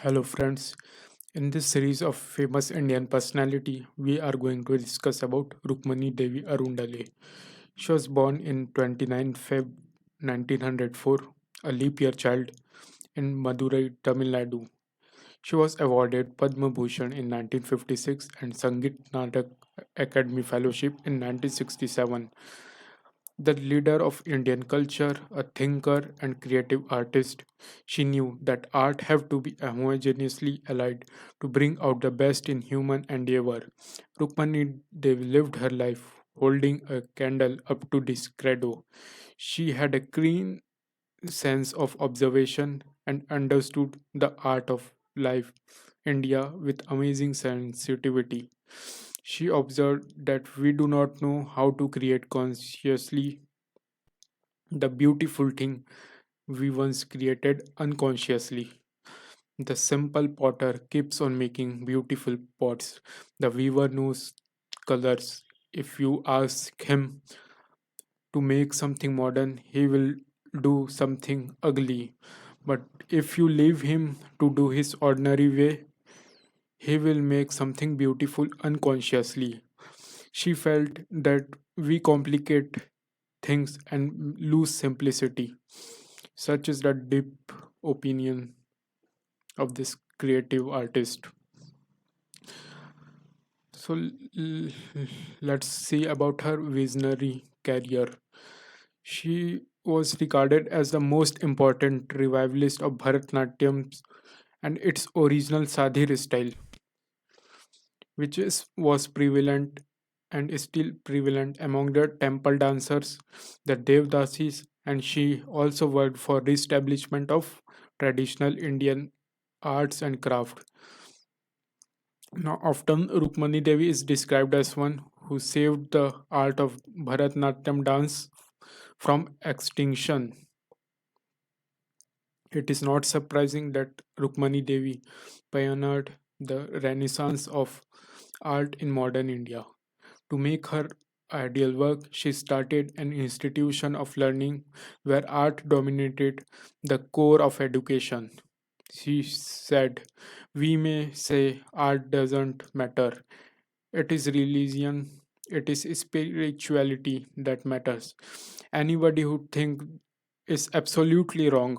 Hello, friends. In this series of famous Indian personality, we are going to discuss about Rukmini Devi Arundale. She was born in 29 Feb 1904, a leap year child in Madurai, Tamil Nadu. She was awarded Padma Bhushan in 1956 and Sangeet Natak Academy Fellowship in 1967. The leader of Indian culture, a thinker and creative artist, she knew that art have to be homogeneously allied to bring out the best in human endeavor. Rukmani Devi lived her life holding a candle up to this credo. She had a keen sense of observation and understood the art of life India with amazing sensitivity. She observed that we do not know how to create consciously the beautiful thing we once created unconsciously. The simple potter keeps on making beautiful pots. The weaver knows colors. If you ask him to make something modern, he will do something ugly. But if you leave him to do his ordinary way, he will make something beautiful unconsciously. She felt that we complicate things and lose simplicity. Such is the deep opinion of this creative artist. So let's see about her visionary career. She was regarded as the most important revivalist of Bharatanatyam and its original Sadhir style, was prevalent and is still prevalent among the temple dancers, the Devdasis, and she also worked for the establishment of traditional Indian arts and craft. Now, often Rukmani Devi is described as one who saved the art of Bharatanatyam dance from extinction. It is not surprising that Rukmani Devi pioneered the renaissance of art in modern India. To make her ideal work, she started an institution of learning where art dominated the core of education. She said, "We may say art doesn't matter. It is religion, it is spirituality that matters. Anybody who think is absolutely wrong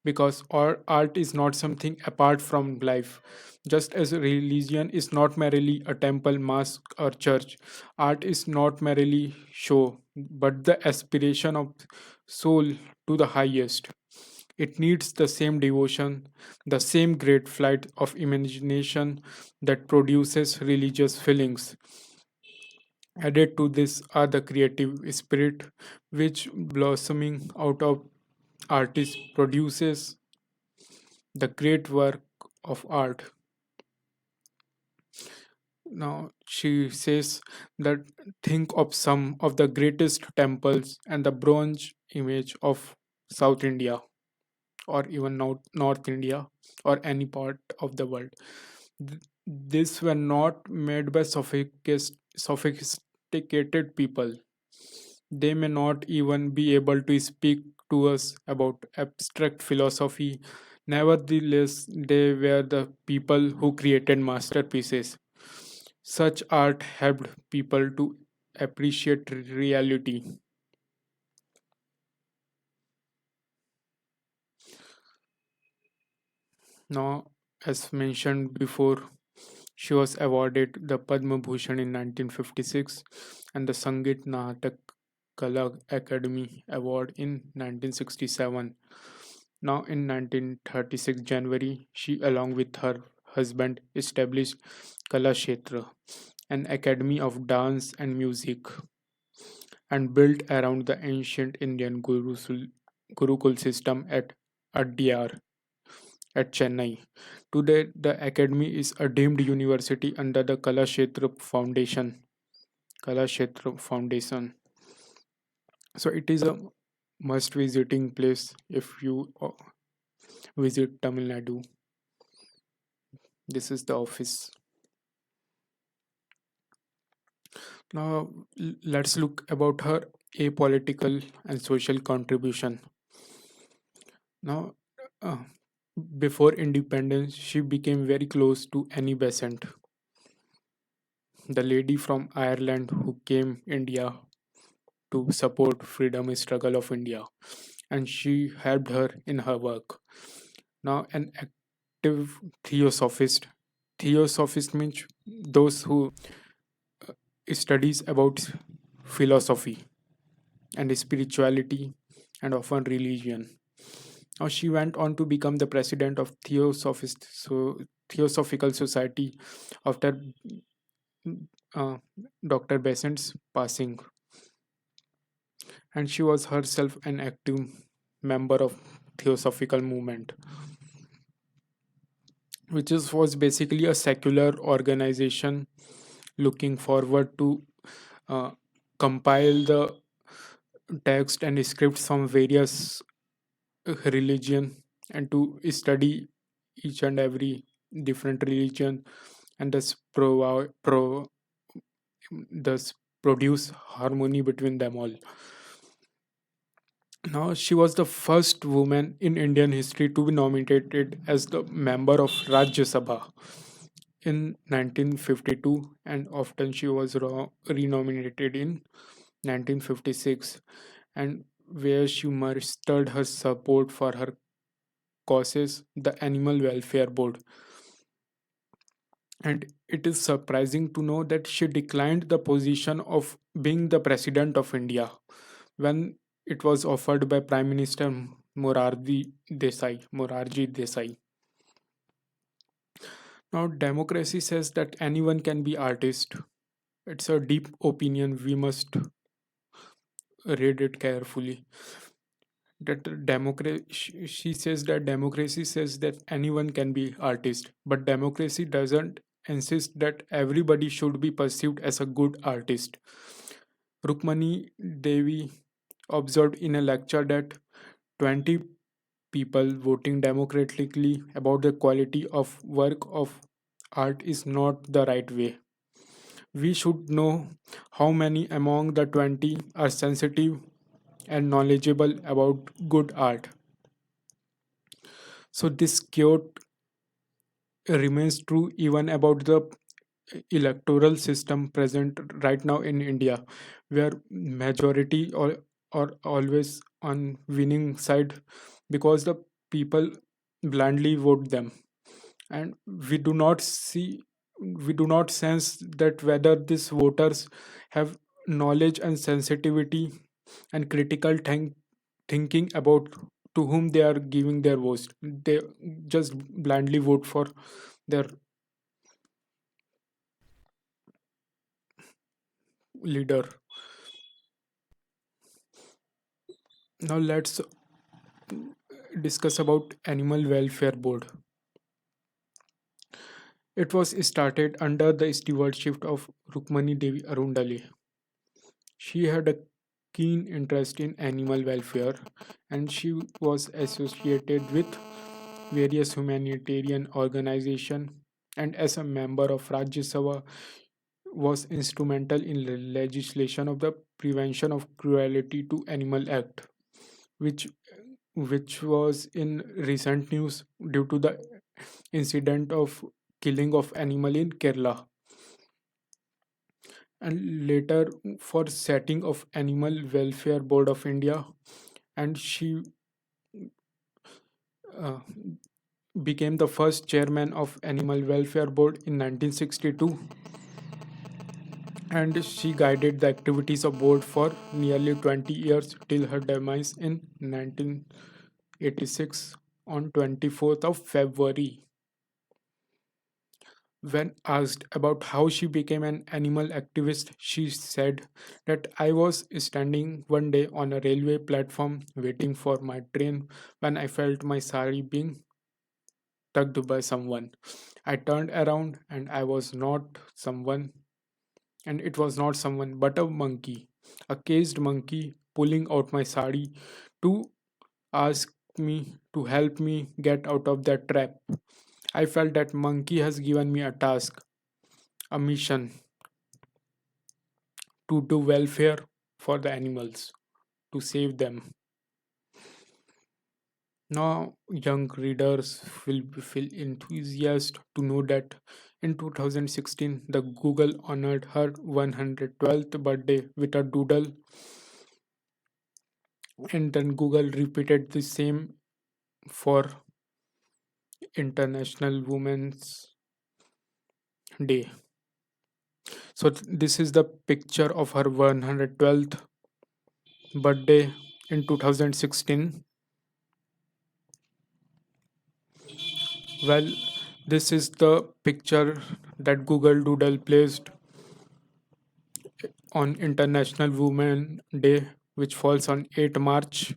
because art is not something apart from life. Just as religion is not merely a temple, mosque, or church, art is not merely show, but the aspiration of soul to the highest. It needs the same devotion, the same great flight of imagination that produces religious feelings. Added to this are the creative spirit, which blossoming out of artist produces the great work of art. Now she says that think of some of the greatest temples and the bronze image of South India or even North India or any part of the world. These were not made by sophisticated people. They may not even be able to speak to us about abstract philosophy. Nevertheless, they were the people who created masterpieces. Such art helped people to appreciate reality. Now, as mentioned before, she was awarded the Padma Bhushan in 1956 and the Sangeet Natak Kala Academy Award in 1967. Now, in 1936 January, she, along with her husband, established Kalakshetra, an academy of dance and music, and built around the ancient Indian Gurukul system at Adyar at Chennai. Today, the academy is a deemed university under the Kalakshetra Foundation. Kalakshetra Foundation. So it is a must visiting place if you visit Tamil Nadu. This is the office. Now let's look about her apolitical and social contribution. Now, uh, Before independence, she became very close to Annie Besant, the lady from Ireland who came India to support freedom struggle of India, and she helped her in her work. Now, an active theosophist. Theosophist means those who studies about philosophy and spirituality and often religion. Now, she went on to become the president of Theosophical Society after uh, Dr. Besant's passing, and she was herself an active member of Theosophical movement, was basically a secular organization looking forward to uh, compile the text and scripts from various religion and to study each and every different religion and thus produce harmony between them all. Now, she was the first woman in Indian history to be nominated as the member of Rajya Sabha in 1952, and often she was renominated in 1956, and where she mustered her support for her causes, the Animal Welfare Board. And it is surprising to know that she declined the position of being the president of India when it was offered by Prime Minister Morarji Desai. Now, democracy says that anyone can be artist. It's a deep opinion. We must read it carefully. That she says that democracy says that anyone can be artist, but democracy doesn't insist that everybody should be perceived as a good artist. Rukmani Devi observed in a lecture that 20 people voting democratically about the quality of work of art is not the right way. We should know how many among the 20 are sensitive and knowledgeable about good art. So this quote remains true even about the electoral system present right now in India, where majority or always on winning side because the people blindly vote them, and we do not sense that whether these voters have knowledge and sensitivity and critical thinking about to whom they are giving their votes. They just blindly vote for their leader. Now let's discuss about Animal Welfare Board. It was started under the stewardship of Rukmani Devi Arundale. She had a keen interest in animal welfare, and she was associated with various humanitarian organizations, and as a member of Rajya Sabha was instrumental in the legislation of the Prevention of Cruelty to Animal Act, which was in recent news due to the incident of killing of animal in Kerala, and later for setting of Animal Welfare Board of India, and she uh, became the first chairman of Animal Welfare Board in 1962, and she guided the activities of board for nearly 20 years till her demise in 1986 on 24th of February. When asked about how she became an animal activist, she said that I was standing one day on a railway platform waiting for my train when I felt my sari being tugged by someone. I turned around and it was not someone but a monkey, a caged monkey pulling out my sari to ask me to help me get out of that trap. I felt that monkey has given me a task, a mission to do welfare for the animals, to save them. Now, young readers will feel enthusiastic to know that in 2016, the Google honored her 112th birthday with a doodle, and then Google repeated the same for International Women's Day. So, this is the picture of her 112th birthday in 2016. Well, this is the picture that Google Doodle placed on International Women Day, which falls on 8 March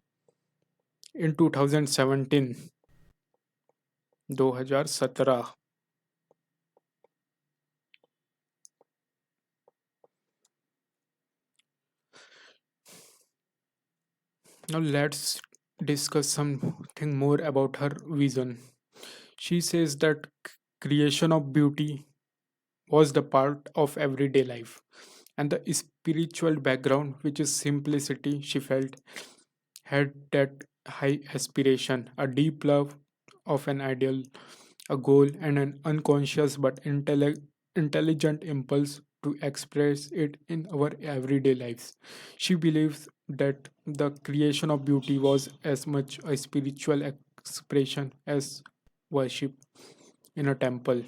in 2017. 2017. Now let's discuss something more about her vision. She says that creation of beauty was the part of everyday life, and the spiritual background, which is simplicity, she felt had that high aspiration, a deep love of an ideal, a goal, and an unconscious but intelligent impulse to express it in our everyday lives. She believes that the creation of beauty was as much a spiritual expression as worship in a temple,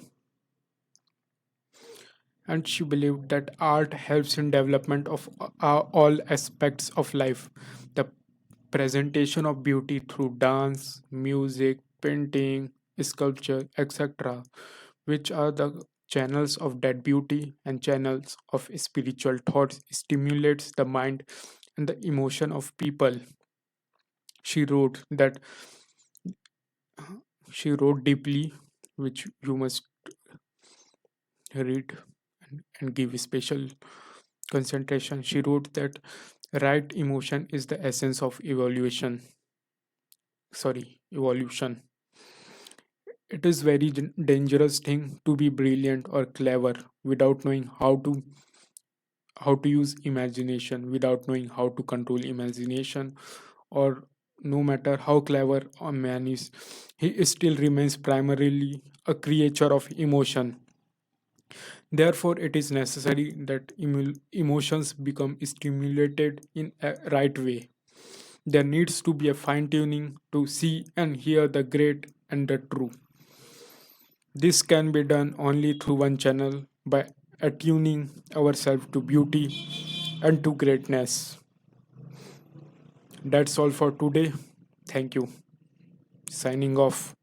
and she believed that art helps in development of all aspects of life. The presentation of beauty through dance, music, painting, sculpture, etc., which are the channels of that beauty and channels of spiritual thoughts, stimulates the mind and the emotion of people. She wrote that she wrote deeply, which you must read and give special concentration. She wrote that right emotion is the essence of evolution. Sorry, evolution. It is very dangerous thing to be brilliant or clever without knowing how to use imagination, without knowing how to control imagination, or no matter how clever a man is, he still remains primarily a creature of emotion. Therefore, it is necessary that emotions become stimulated in a right way. There needs to be a fine tuning to see and hear the great and the true. This can be done only through one channel, by attuning ourselves to beauty and to greatness. That's all for today. Thank you. Signing off.